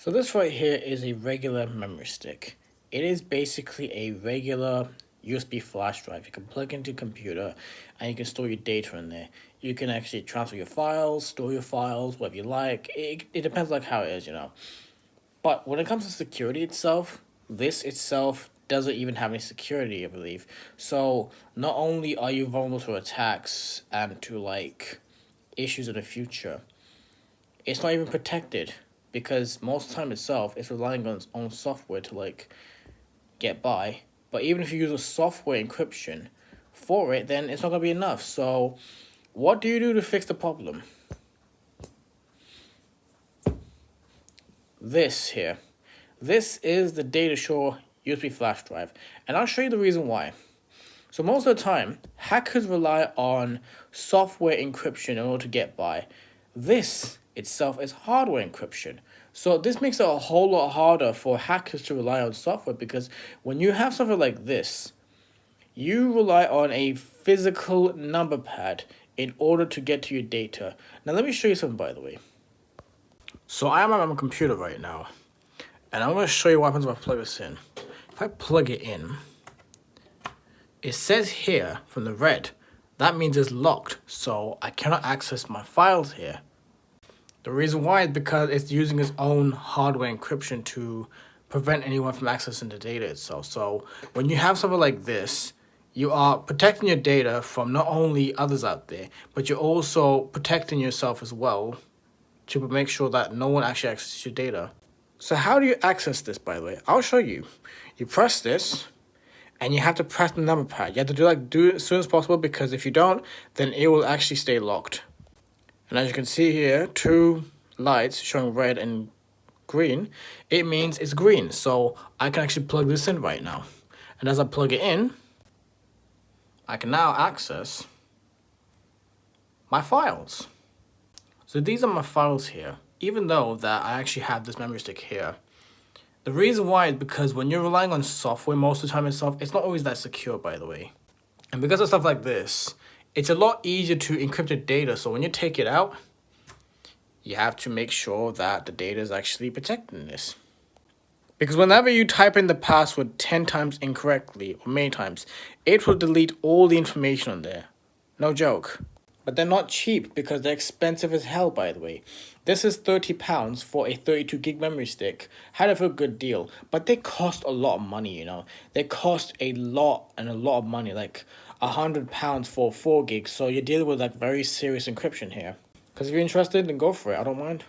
So this right here is a regular memory stick. It is basically a regular USB flash drive. You can plug into your computer and you can store your data in there. You can actually transfer your files, store your files, whatever you like. It depends like how it is, you know. But when it comes to security itself, this itself doesn't even have any security, I believe. So not only are you vulnerable to attacks and to like issues in the future, it's not even protected because most of the time itself it's relying on its own software to like get by. But even if you use a software encryption for it, then it's not gonna be enough. So what do you do to fix the problem? This here. This is the DataSure USB flash drive. And I'll show you the reason why. So most of the time, hackers rely on software encryption in order to get by. This itself is hardware encryption. So this makes it a whole lot harder for hackers to rely on software because when you have something like this, you rely on a physical number pad in order to get to your data. Now let me show you something, by the way. So I am on my computer right now, and I'm going to show you what happens when I plug this in. If I plug it in, it says here from the red, that means it's locked, so I cannot access my files here. The reason why is because it's using its own hardware encryption to prevent anyone from accessing the data itself. So when you have something like this, you are protecting your data from not only others out there, but you're also protecting yourself as well to make sure that no one actually accesses your data. So how do you access this, by the way? I'll show you. You press this, and you have to press the number pad. You have to do it as soon as possible because if you don't, then it will actually stay locked. And as you can see here, two lights showing red and green, it means it's green. So I can actually plug this in right now. And as I plug it in, I can now access my files. So these are my files here, even though that I actually have this memory stick here. The reason why is because when you're relying on software most of the time itself, it's not always that secure, by the way. And because of stuff like this, it's a lot easier to encrypt your data. So when you take it out, you have to make sure that the data is actually protected in this. Because whenever you type in the password 10 times incorrectly, or many times, it will delete all the information on there. No joke. But they're not cheap because they're expensive as hell, by the way. This is £30 for a 32 gig memory stick. Had it for a good deal. But they cost a lot of money, you know. They cost a lot of money, like £100 for 4 gigs. So you're dealing with like very serious encryption here. Because if you're interested, then go for it. I don't mind.